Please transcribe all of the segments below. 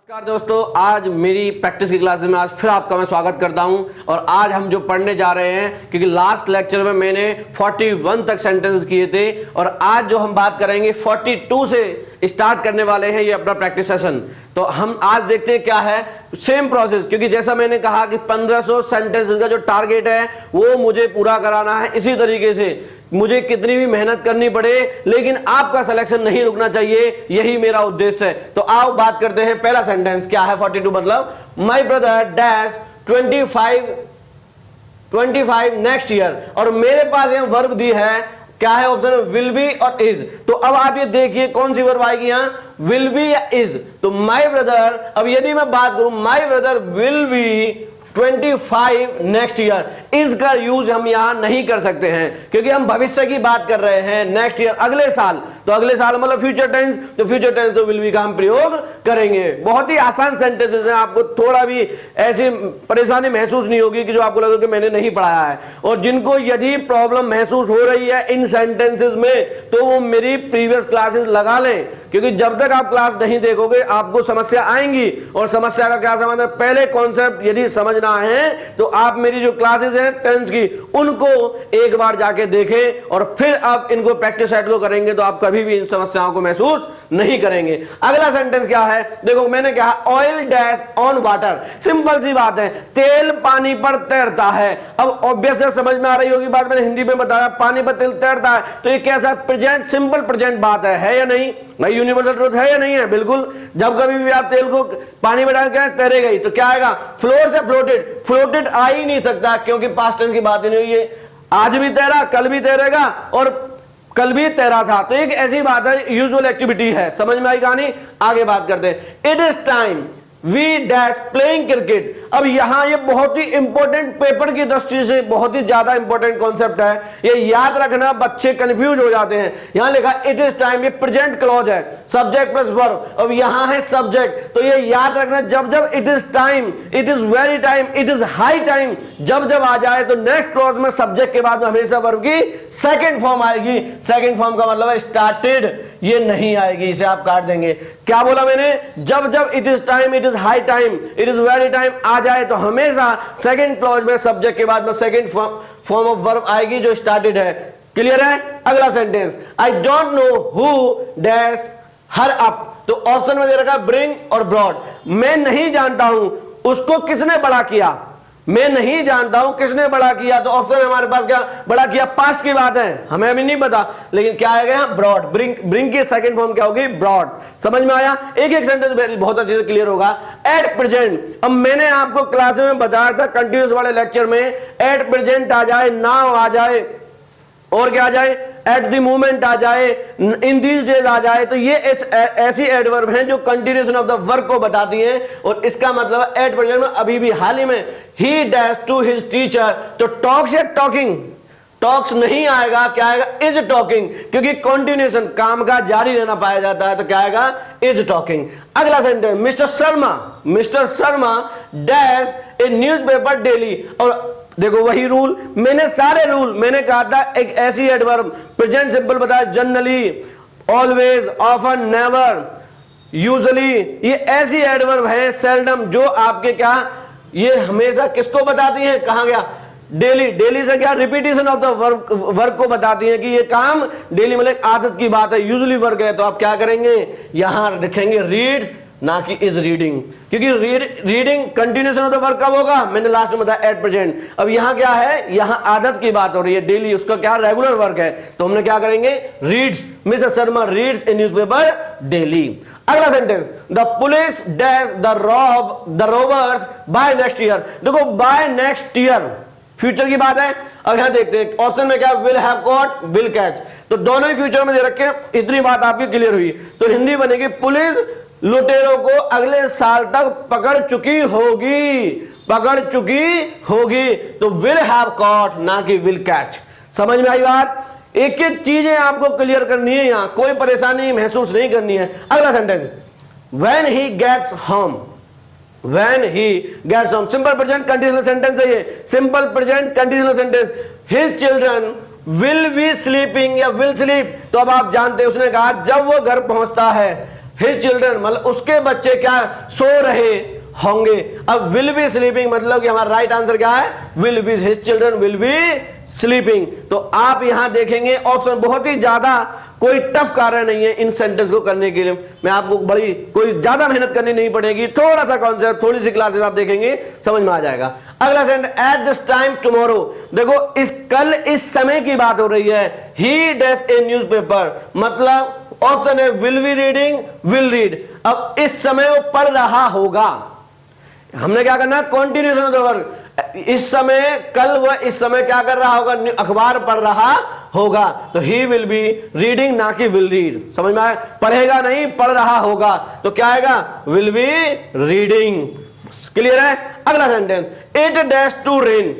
नमस्कार दोस्तों, आज मेरी प्रैक्टिस की क्लास में आज फिर आपका मैं स्वागत करता हूं। और आज हम जो पढ़ने जा रहे हैं, क्योंकि लास्ट लेक्चर में मैंने 41 तक सेंटेंसेस किए थे और आज जो हम बात करेंगे 42 से स्टार्ट करने वाले हैं ये अपना प्रैक्टिस सेशन। तो हम आज देखते हैं क्या है सेम प्रोसेस, क्योंकि जैसा मैंने कहा कि 1500 सेंटेंसेस का जो टारगेट है वो मुझे पूरा कराना है। इसी तरीके से मुझे कितनी भी मेहनत करनी पड़े लेकिन आपका सिलेक्शन नहीं रुकना चाहिए, यही मेरा उद्देश्य है। तो आओ बात करते हैं। पहला सेंटेंस क्या है 42 मतलब my brother dash 25 next year, और मेरे पास ये वर्ब दी है, क्या है ऑप्शन विल बी और इज। तो अब आप ये देखिए कौन सी वर्ब आएगी यहां, विल बी या इज। तो माय ब्रदर, अब यदि मैं बात करूं my brother will be 25 next year, is का यूज हम यहां नहीं कर सकते हैं क्योंकि हम भविष्य की बात कर रहे हैं। नेक्स्ट ईयर अगले साल, तो अगले साल मतलब फ्यूचर टेंस, तो फ्यूचर टेंस तो विल बी का हम प्रयोग करेंगे। बहुत ही आसान सेंटेंसेस हैं, आपको थोड़ा भी ऐसी परेशानी महसूस नहीं होगी कि जो आपको लगे कि मैंने नहीं पढ़ाया है। और जिनको यदि प्रॉब्लम महसूस हो रही है इन सेंटेंसेस में तो वो मेरी प्रीवियस क्लासेस लगा लें, क्योंकि जब तक आप क्लास नहीं देखोगे आपको समस्या आएंगी। और समस्या का क्या समझ है, पहले कॉन्सेप्ट यदि समझना है तो आप मेरी जो क्लासेस हैं टेंस की उनको एक बार जाके देखें और फिर आप इनको प्रैक्टिस सेट को करेंगे तो आप कभी भी इन समस्याओं को महसूस नहीं करेंगे। अगला सेंटेंस क्या है, देखो मैंने कहा oil dash on water, simple सी बात है, तेल पानी पर तैरता है। अब ऑब्वियस है, समझ में आ रही होगी बात, मैंने हिंदी में बताया पानी पर तेल तैरता है, तो ये कैसा प्रेजेंट सिंपल प्रेजेंट बात है या नहीं भाई, यूनिवर्सल ट्रूथ है या नहीं है, बिल्कुल। जब कभी भी आप तेल को पानी में डाल के तैरेगा ही, तो क्या आएगा फ्लोर से फ्लोटेड, फ्लोटेड आ ही नहीं सकता क्योंकि पास्ट टेंस की बात ही नहीं हुई है। आज भी तैरा, कल भी तैरेगा और कल भी तैरा था, तो एक ऐसी बात है, यूजुअल एक्टिविटी है। समझ में आई कहानी, आगे बात करते हैं। It is time we dash playing cricket. अब यहां ये बहुत ही इंपॉर्टेंट, पेपर की दृष्टि से बहुत ही ज्यादा इंपॉर्टेंट कॉन्सेप्ट है, ये याद रखना, बच्चे कंफ्यूज हो जाते हैं। यहां लिखा इट इज टाइम, ये प्रेजेंट क्लॉज है, सब्जेक्ट प्लस वर्ब। अब यहां है सब्जेक्ट, तो ये याद रखना जब जब it is time, it is very time, it is high time, जब जब आ जाए तो नेक्स्ट क्लॉज में सब्जेक्ट के बाद में हमेशा वर्ब की सेकंड फॉर्म आएगी। सेकंड फॉर्म का मतलब है स्टार्टेड, ये नहीं आएगी, इसे आप काट देंगे। क्या बोला मैंने, जब जब it is time, it is high time, it is very time आ जाए तो हमेशा सेकंड क्लॉज में सब्जेक्ट के बाद में सेकंड फॉर्म ऑफ वर्ब आएगी जो स्टार्टेड है। क्लियर है। अगला sentence, I don't know who dash her up, तो ऑप्शन में दे रखा ब्रिंग और ब्रॉड। मैं नहीं जानता हूं उसको किसने बड़ा किया, मैं नहीं जानता हूं किसने बड़ा किया, तो ऑप्शन हमारे पास क्या, बड़ा किया पास्ट की बात है, हमें अभी नहीं पता, लेकिन क्या आएगा ब्रॉड। ब्रिंग की सेकंड फॉर्म क्या होगी, ब्रॉड। समझ में आया, एक एक सेंटेंस बहुत अच्छे से क्लियर होगा। एट प्रेजेंट, अब मैंने आपको क्लास में बताया था कंटिन्यूस वाले लेक्चर में, एट प्रेजेंट आ जाए, नाउ आ जाए, और क्या आ जाए, एट द मोमेंट आ जाए, इन दीज डेज आ जाए, तो ये ऐसी एडवर्ब हैं जो कंटिन्यूएशन ऑफ द वर्क को बताती हैं। और इसका मतलब एट प्रेजेंट में अभी भी हाल ही में ही डैश टू हिज टीचर, तो टॉक्स या टॉकिंग, टॉक्स नहीं आएगा, क्या आएगा इज टॉकिंग, क्योंकि कंटिन्यूएशन काम का जारी रहना पाया जाता है, तो क्या आएगा इज टॉकिंग। अगला सेंटेंस, मिस्टर शर्मा डैश ए न्यूज़पेपर डेली, और देखो वही रूल, मैंने सारे रूल मैंने कहा था, एक ऐसी एडवर्ब प्रेजेंट सिंपल बताया, generally, always, often, never, usually, ये ऐसी एडवर्ब है सेल्डम जो आपके क्या, ये हमेशा किसको बताती हैं, कहां गया, डेली। डेली से क्या, रिपीटेशन ऑफ द वर्क को बताती है कि ये काम डेली मतलब आदत की बात है, यूजुअली वर्क है, तो आप क्या करेंगे, यहां लिखेंगे रीड्स ना कि इज रीडिंग, क्योंकि reading continuation of the work कब होगा, मैंने लास्ट में बताया एट प्रेजेंट। अब यहां क्या है, यहां आदत की बात हो रही है, डेली, उसका क्या रेगुलर वर्क है, तो हमने क्या करेंगे reads, mister Sharma reads a newspaper daily. अगला sentence, the police dash the robbers by next year. देखो बाय नेक्स्ट ईयर फ्यूचर की बात है। अब यहां देखते हैं ऑप्शन में क्या, will have caught, will catch, तो दोनों ही फ्यूचर में दे रखे, इतनी बात आपकी क्लियर हुई। तो हिंदी बनेगी पुलिस लुटेरों को अगले साल तक पकड़ चुकी होगी, तो विल हैव कॉट ना कि विल कैच। समझ में आई बात, एक एक चीजें आपको क्लियर करनी है, यहां कोई परेशानी महसूस नहीं करनी है। अगला sentence, when he gets home, when he gets home, simple present conditional sentence है ये, simple present conditional sentence. His children will be sleeping या विल स्लीप, तो अब आप जानते हैं उसने कहा जब वो घर पहुंचता है, हिज चिल्ड्रन मतलब उसके बच्चे क्या सो रहे होंगे। अब विल बी स्लीपिंग मतलब कि हमारा राइट आंसर क्या है, will be, his children will be sleeping. तो आप यहां देखेंगे ऑप्शन बहुत ही ज्यादा कोई टफ कार्य नहीं है इन सेंटेंस को करने के लिए। मैं आपको बड़ी कोई ज्यादा मेहनत करनी नहीं पड़ेगी, थोड़ा सा कॉन्सेप्ट, थोड़ी सी क्लासेस आप देखेंगे समझ में आ जाएगा। अगला sentence, at this time tomorrow, देखो इस कल इस समय की बात हो रही है। ही डज ए न्यूज़पेपर मतलब ऑप्शन है will be reading, will read. अब इस समय वो पढ़ रहा होगा, हमने क्या करना है, कॉन्टिन्यूएशन ऑफ द वर्क। इस समय कल वह इस समय क्या कर रहा होगा, अखबार पढ़ रहा होगा। तो ही विल बी रीडिंग ना कि विल रीड, समझ में आया, पढ़ेगा नहीं पढ़ रहा होगा। तो क्या आएगा, विल बी रीडिंग। क्लियर है। अगला sentence, it dash to rain.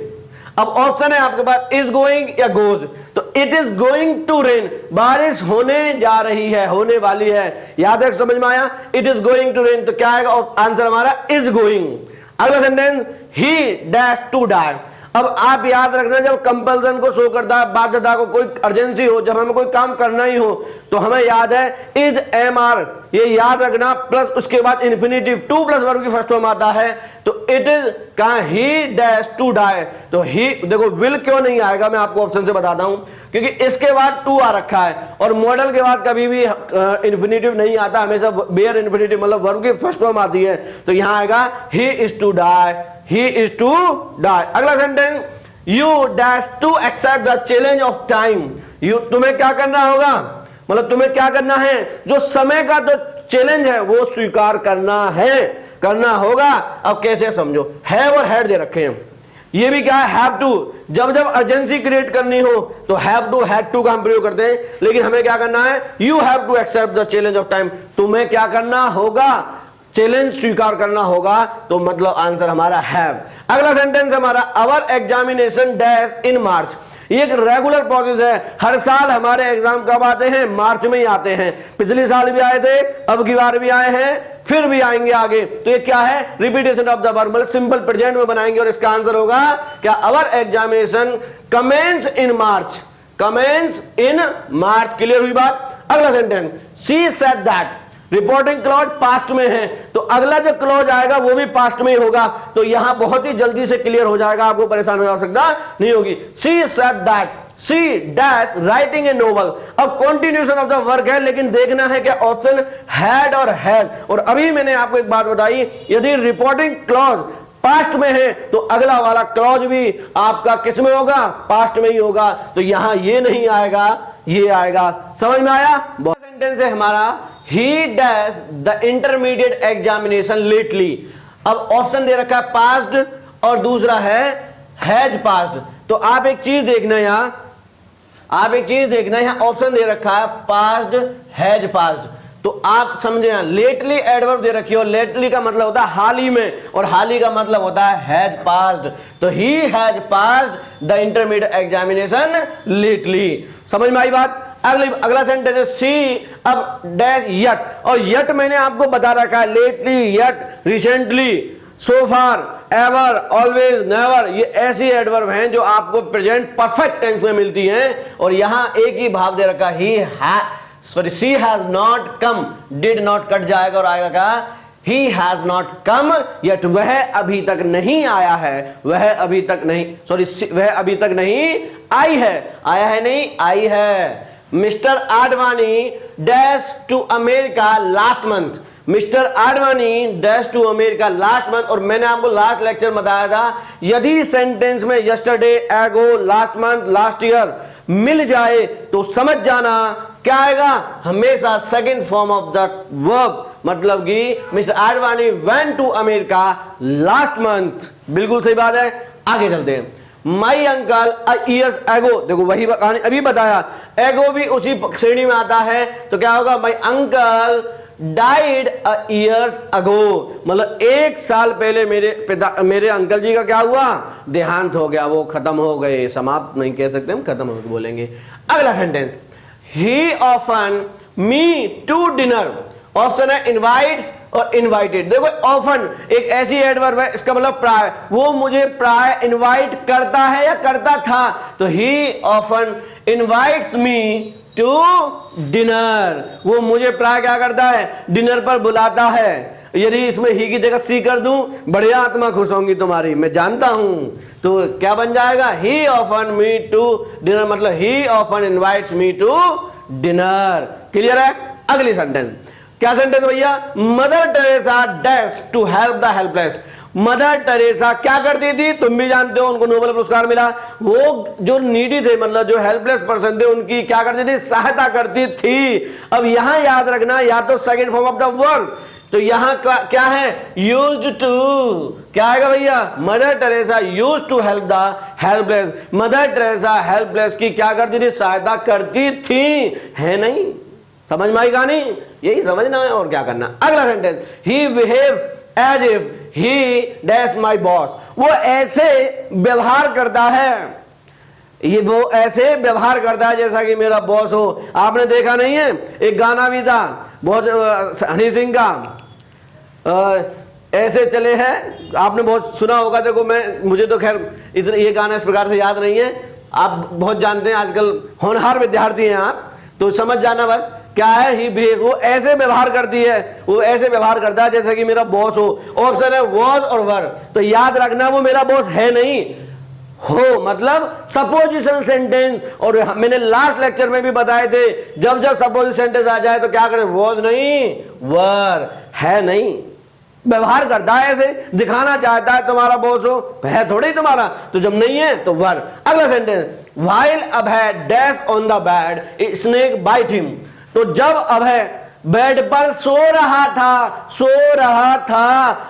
अब ऑप्शन है आपके पास इज गोइंग या गोज। तो it is going to rain, बारिश होने जा रही है, होने वाली है। याद है, समझ में आया, it is going to rain. तो क्या आएगा आंसर हमारा इज गोइंग। अगला sentence, he dash to die. अब आप याद रखना, जब कंपल्सन को शो करता है, बाध्यता को, कोई अर्जेंसी हो, जब हमें कोई काम करना ही हो, तो हमें याद है इज एम आर, ये याद रखना, प्लस उसके बाद इन्फिनिटिव 2 प्लस वर्ब की फर्स्ट फॉर्म आता है। तो इट इज कहा ही डैश टू डाई। तो ही देखो विल क्यों नहीं आएगा, मैं आपको ऑप्शन से बताता हूं, क्योंकि इसके बाद टू आ रखा है और मॉडल के बाद कभी भी इन्फिनिटिव नहीं आता, हमेशा बेयर इन्फिनिटिव मतलब वर्ब की फर्स्ट फॉर्म आती है। तो यहां आएगा he is to die, he is to die। अगला सेंटेंस, you dash to accept the challenge of time। you तुम्हें क्या करना होगा, मतलब तुम्हें क्या करना है, जो समय का तो चैलेंज है वो स्वीकार करना है, करना होगा। अब कैसे समझो, हैव और हैड दे रखे हैं, ये भी क्या है, हैव टू। जब जब अर्जेंसी क्रिएट करनी हो तो हैव टू हैड टू का हम प्रयोग करते हैं, लेकिन हमें क्या करना है, you have to accept the challenge of time, तुम्हें क्या करना होगा, चैलेंज स्वीकार करना होगा। तो मतलब आंसर हमारा हैव। अगला सेंटेंस हमारा, अवर एग्जामिनेशन डैश इन मार्च। ये एक रेगुलर प्रोसेस है, हर साल हमारे एग्जाम कब आते हैं, मार्च में ही आते हैं। पिछले साल भी आए थे, अब की बार भी आए हैं, फिर भी आएंगे आगे। तो ये क्या है, रिपीटेशन ऑफ द वर्ब, मतलब सिंपल प्रेजेंट में बनाएंगे और इसका आंसर होगा क्या, अवर एग्जामिनेशन कमेंस इन मार्च, कमेंस इन मार्च। क्लियर हुई बात। अगला sentence, she said that, reporting clause past में है, तो अगला जो क्लॉज आएगा वो भी पास्ट में ही होगा। तो यहां बहुत ही जल्दी से क्लियर हो जाएगा, आपको परेशान हो सकता नहीं होगी। She said that, she dash writing a novel. अब कॉन्टिन्यूएशन ऑफ द वर्क है, लेकिन देखना है कि ऑप्शन हैड और हैज। और अभी मैंने आपको एक बात बताई, यदि रिपोर्टिंग क्लॉज पास्ट में है तो अगला वाला क्लॉज भी आपका किस में होगा, पास्ट में ही होगा। तो यहां ये नहीं आएगा, ये आएगा। समझ में आया। सेंटेंस है हमारा, ही dash the intermediate examination lately. अब ऑप्शन दे रखा है पास्ट और दूसरा है हैज पास्ट। तो आप एक चीज देखना, यहां आप एक चीज देखना, यहां ऑप्शन दे रखा है पास्ट हैज पास्ट। तो आप समझे, यहां लेटली एडवर्ब दे रखी है और लेटली का मतलब होता है हाल ही में, और हाल ही का मतलब होता है हैज पास्ड। तो he has passed the intermediate examination lately. समझ में आई बात। अगला सेंटेंस है सी अब डैश यट, और यट मैंने आपको बता रखा है, लेटली, यट, रिसेंटली, सो फार, एवर, ऑलवेज, नेवर, ये ऐसी एडवर्ब हैं जो आपको प्रेजेंट परफेक्ट टेंस में मिलती हैं। और यहां एक ही भाव दे रखा, she has not come, did not cut जाएगा और आएगा क्या, he has not come yet, वह अभी तक नहीं आया है, वह अभी तक नहीं, वह अभी तक नहीं आई है, आया है नहीं, आई है। Mr Advani dash to America last month, Mr Advani dash to America last month. और मैंने आपको लास्ट लेक्चर बताया था, यदि सेंटेंस में yesterday, ago, last month, last year मिल जाए तो समझ जाना क्या आएगा, हमेशा second form of the verb, मतलब कि Mr Advani went to America last month. बिल्कुल सही बात है। आगे चलते हैं। माई अंकल ईयर्स एगो, देखो वही कहानी अभी बताया, एगो भी उसी श्रेणी में आता है। तो क्या होगा, my uncle died years ago, मतलब एक साल पहले मेरे अंकल जी का क्या हुआ, देहांत हो गया, वो खत्म हो गए, समाप्त नहीं कह सकते हम, खत्म हो गए बोलेंगे। अगला sentence, he often me to dinner, option है इनवाइट्स और इनवाइटेड। देखो ऑफन एक ऐसी एडवर्ब है, इसका मतलब प्राय, वो मुझे प्राय इनवाइट करता है या करता था। तो he often invites me to dinner, वो मुझे प्राय क्या करता है, डिनर पर बुलाता है। यदि इसमें ही की जगह सी कर दूं, बढ़िया आत्मा खुश होंगी तुम्हारी, मैं जानता हूं। तो क्या बन जाएगा, he often me to dinner, मतलब he often invites me to dinner. Clear है? अगली सेंटेंस, क्या सेंटेंस भैया, mother Teresa dash to help the helpless. Mother Teresa क्या करती थी, तुम भी जानते हो, उनको नोबेल पुरस्कार मिला। वो जो नीडी थे, मतलब जो हेल्पलेस पर्सन थे, उनकी क्या करती थी, सहायता करती थी। अब यहां याद रखना, या तो second form of the verb, तो यहां क्या है, यूज्ड टू, क्या आएगा भैया, mother Teresa used to help the helpless. Mother Teresa helpless की क्या करती थी, सहायता करती थी, है नहीं? समझ में आई कहानी? यही समझना है और क्या करना। अगला sentence, he behaves as if he dash my boss. वो ऐसे व्यवहार करता है, ये वो ऐसे व्यवहार करता है जैसा कि मेरा बॉस हो। आपने देखा नहीं है, एक गाना भी था बहुत, हनी सिंह का, ऐसे चले हैं, आपने बहुत सुना होगा। देखो मुझे तो खैर इतना ये गाना इस प्रकार से याद नहीं है, आप बहुत जानते हैं, आजकल होनहार विद्यार्थी हैं आप, तो समझ जाना बस क्या है, ही बिहेव, वो ऐसे व्यवहार करती है, वो ऐसे व्यवहार करता है जैसे कि मेरा बॉस हो। ऑप्शन है वॉज और वर, तो याद रखना वो मेरा बॉस है नहीं, हो मतलब सपोजिशन सेंटेंस। और मैंने लास्ट लेक्चर में भी बताए थे, जब जब सपोजिशन सेंटेंस आ जाए तो क्या करें, वॉज नहीं वर, है नहीं, व्यवहार करता है ऐसे, दिखाना चाहता है तुम्हारा बॉस हो, है थोड़ी तुम्हारा, तो जब नहीं है तो वर। अगला sentence, while Abhay dash on the bed snake bite him. तो जब अभय बेड पर सो रहा था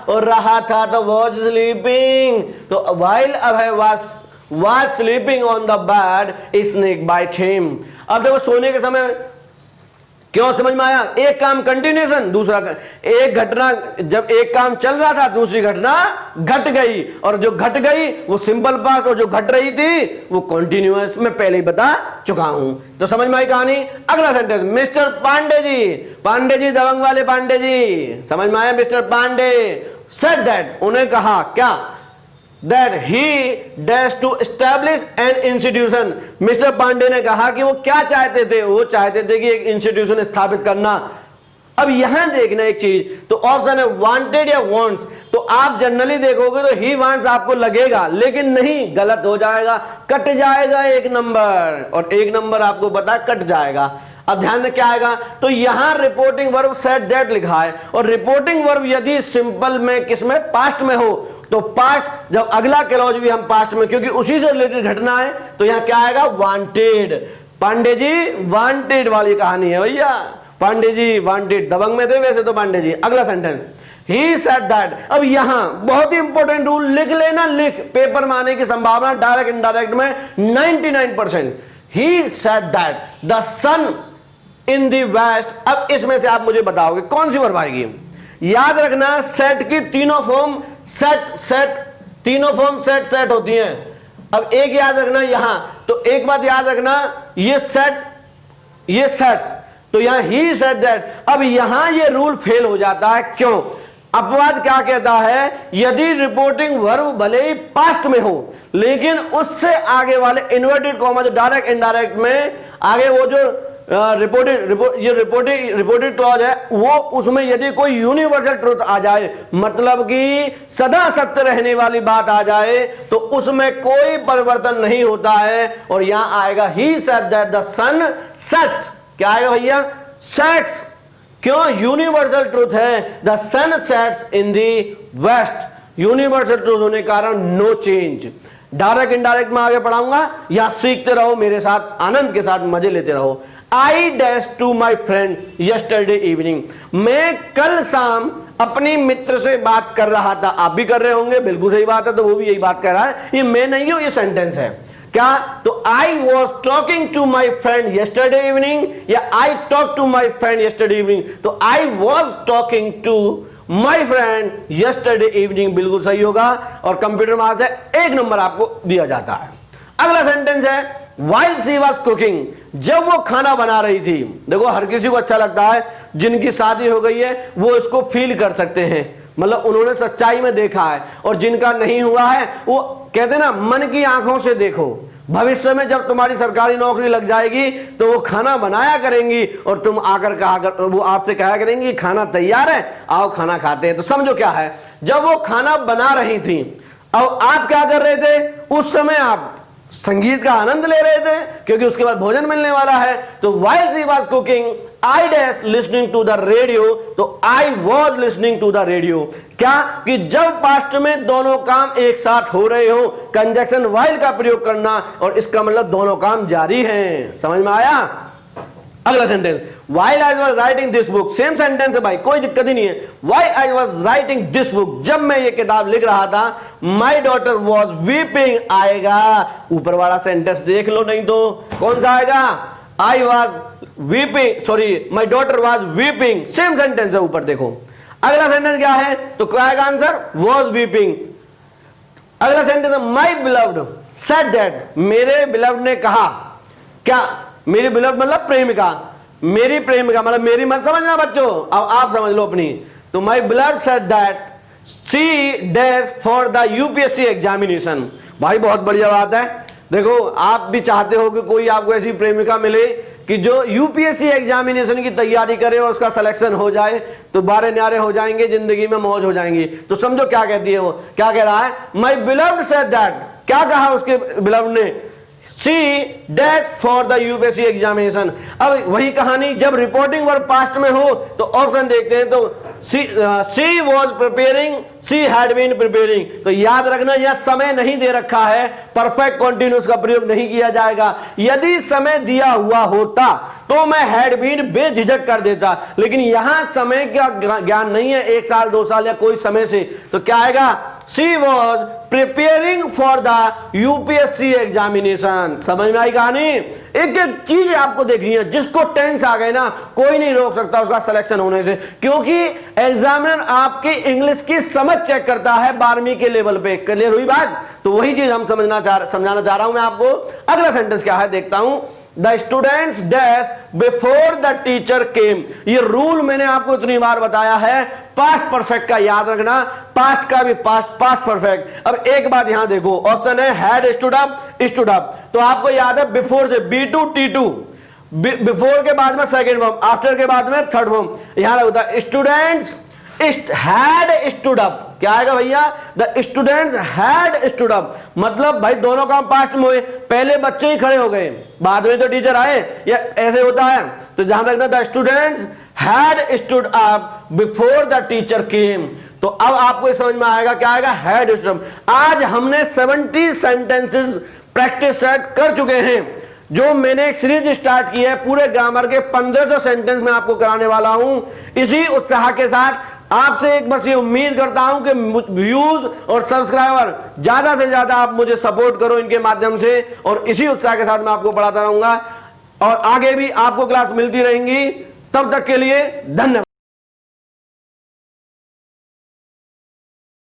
और रहा था तो वॉज स्लीपिंग, तो while Abhay was sleeping on the bed snake bite him। अब देखो सोने के समय क्यों, समझ में आया, एक काम कंटिन्यूएशन, दूसरा एक घटना, जब एक काम चल रहा था दूसरी घटना घट गई, और जो घट गई वो सिंपल पास्ट, और जो घट रही थी वो कंटिन्यूअस, मैं पहले ही बता चुका हूं। तो समझ में आई कहानी। अगला सेंटेंस, मिस्टर पांडे जी दबंग वाले पांडे जी, समझ में आया, मिस्टर पांडे सेड दैट, उन्हें कहा क्या, that he dash to establish an institution। Mr Pandey ने कहा कि वो क्या चाहते थे, वो चाहते थे कि एक इंस्टीट्यूशन स्थापित करना। अब यहां देखना एक चीज, तो ऑप्शन है वांटेड या वांट्स, तो आप जनरली देखोगे तो ही वांट्स आपको लगेगा, लेकिन नहीं, गलत हो जाएगा, कट जाएगा एक नंबर, और एक नंबर आपको पता कट जाएगा। अब ध्यान में क्या आएगा, तो यहां रिपोर्टिंग वर्ब सेड दैट लिखा है, और रिपोर्टिंग वर्ब यदि सिंपल में किसमें, पास्ट में हो, तो पास्ट, जब अगला क्लॉज भी हम पास्ट में, क्योंकि उसी से रिलेटेड घटना है, तो यहां क्या आएगा, वांटेड। पांडे जी वांटेड वाली कहानी है भैया, पांडे जी वांटेड, दबंग में थे वैसे तो पांडे जी। अगला सेंटेंस, ही सेड दैट। अब यहां बहुत ही इंपॉर्टेंट रूल लिख लेना, लिख, पेपर में आने की संभावना डायरेक्ट इनडायरेक्ट में 99%। He said that the sun in the west. अब इसमें से आप मुझे बताओगे कौन सी वर्ब आएगी। याद रखना, सेट की तीनों फॉर्म तीनों फॉर्म सेट होती हैं। अब एक याद रखना यहां, तो एक बात याद रखना, ये सेट्स, तो यहां ही सेड दैट। अब यहां ये रूल फेल हो जाता है, क्यों, अपवाद क्या कहता है, यदि रिपोर्टिंग वर्ब भले ही पास्ट में हो, लेकिन उससे आगे वाले इन्वर्टेड कॉमा जो डायरेक्ट इनडायरेक्ट में आगे वो जो रिपोर्टेड क्लॉज है, वो उसमें यदि कोई यूनिवर्सल ट्रुथ आ जाए, मतलब कि सदा सत्य रहने वाली बात आ जाए, तो उसमें कोई परिवर्तन नहीं होता है, और यहां आएगा he said that the sun sets. क्या आएगा भैया, सेट्स, क्यों, यूनिवर्सल ट्रुथ है, the sun sets in the west, universal truth होने के कारण नो चेंज। डायरेक्ट इनडायरेक्ट में आगे पढ़ाऊंगा, या सीखते रहो मेरे साथ, आनंद के साथ मजे लेते रहो। I dash to my friend yesterday evening. मैं कल शाम अपनी मित्र से बात कर रहा था, आप भी कर रहे होंगे, बिल्कुल सही बात है, तो वो भी यही बात कर रहा है, ये मैं नहीं हूं, ये सेंटेंस है। क्या, तो I was talking to my friend yesterday evening, या I talk to my friend yesterday evening, तो I was talking to my friend yesterday evening बिल्कुल सही होगा, और कंप्यूटर में आज एक नंबर आपको दिया जाता है। अगला सेंटेंस है while she was cooking, जब वो खाना बना रही थी। देखो हर किसी को अच्छा लगता है, जिनकी शादी हो गई है वो इसको फील कर सकते हैं, मतलब उन्होंने सच्चाई में देखा है, और जिनका नहीं हुआ है वो कहते हैं ना, मन की आंखों से देखो, भविष्य में जब तुम्हारी सरकारी नौकरी लग जाएगी तो वो खाना बनाया करेंगी और तुम आकर कहा वो आपसे कहा करेंगी खाना तैयार है, आओ खाना खाते हैं। तो समझो क्या है, जब वो खाना बना रही थी, अब आप क्या कर रहे थे, उस समय आप संगीत का आनंद ले रहे थे क्योंकि उसके बाद भोजन मिलने वाला है। तो while she was cooking, I was listening to the radio, तो I was listening to the radio। क्या कि जब पास्ट में दोनों काम एक साथ हो रहे हो, कंजक्शन while का प्रयोग करना, और इसका मतलब दोनों काम जारी हैं। समझ में आया? अगला sentence, while I was writing this book, same sentence है भाई, कोई दिक्कत ही नहीं है। while I was writing this book, जब मैं ये किताब लिख रहा था, my daughter was weeping आएगा। ऊपर वाला सेंटेंस देख लो, नहीं तो कौन सा आएगा? I was weeping, sorry, my daughter was weeping, same sentence है, ऊपर देखो। अगला सेंटेंस क्या है, तो क्या आएगा आंसर? was weeping। अगला सेंटेंस है my beloved said that, मेरे beloved ने कहा, क्या मेरी beloved मतलब प्रेमिका, मेरी प्रेमिका मतलब मेरी मत समझना बच्चों, अब आप समझ लो अपनी। तो my beloved said that she dash for the UPSC examination। भाई बहुत बढ़िया बात है। देखो आप भी चाहते हो कि कोई आपको ऐसी प्रेमिका मिले कि जो यूपीएससी एग्जामिनेशन की तैयारी करे और उसका सिलेक्शन हो जाए, तो बारे न्यारे हो जाएंगे, जिंदगी में मौज हो जाएंगी। तो समझो क्या कहती है वो, क्या कह रहा है? My beloved said that, क्या कहा उसके beloved ने? She dash for the UPSC examination। अब वही कहानी, जब रिपोर्टिंग वर्ब पास्ट में हो तो ऑप्शन देखते हैं, तो she was preparing, she had been preparing। तो याद रखना यह समय नहीं दे रखा है, परफेक्ट कॉन्टिन्यूस का प्रयोग नहीं किया जाएगा। यदि समय दिया हुआ होता तो मैं had been बेझिझक कर देता, लेकिन यहां समय का ज्ञान नहीं है, 1 साल 2 साल या कोई समय से। तो क्या आएगा? She was preparing for the UPSC examination। समझ में आई कहानी? एक एक चीज आपको देखनी है, जिसको टेंस आ गए ना, कोई नहीं रोक सकता उसका सिलेक्शन होने से, क्योंकि एग्जामिनर आपकी इंग्लिश की समझ चेक करता है 12वीं के लेवल पे। क्लियर हुई बात? तो वही चीज हम समझाना चाह रहा हूं मैं आपको। अगला सेंटेंस क्या है देखता हूं, the students dash before the teacher came. ये रूल मैंने आपको इतनी बार बताया है, पास्ट परफेक्ट का याद रखना, पास्ट का भी पास्ट परफेक्ट। अब एक बात यहां देखो, ऑप्शन है हैड स्टूड अप, तो आपको याद है बिफोर से B2 T2, बिफोर के बाद में सेकेंड वर्ब, आफ्टर के बाद में थर्ड वर्ब। यहां होता है स्टूडेंट्स had stood up। क्या आएगा भैया? The students had stood up, मतलब भाई दोनों काम पास्ट में हुए, पहले बच्चे ही खड़े हो गए, बाद में तो टीचर आए, या ऐसे होता है। तो जहां तक the students had stood up before the teacher came. तो अब आपको समझ में आएगा क्या आएगा? Had stood up. आज हमने 70 सेंटेंसेस प्रैक्टिस सेट कर चुके हैं। जो मैंने एक सीरीज स्टार्ट की है, पूरे ग्रामर के 1500 सेंटेंस में आपको कराने वाला हूं। इसी उत्साह के साथ आपसे एक बस ये उम्मीद करता हूं कि व्यूज और सब्सक्राइबर ज्यादा से ज्यादा आप मुझे सपोर्ट करो इनके माध्यम से, और इसी उत्साह के साथ मैं आपको पढ़ाता रहूंगा और आगे भी आपको क्लास मिलती रहेंगी। तब तक के लिए धन्यवाद।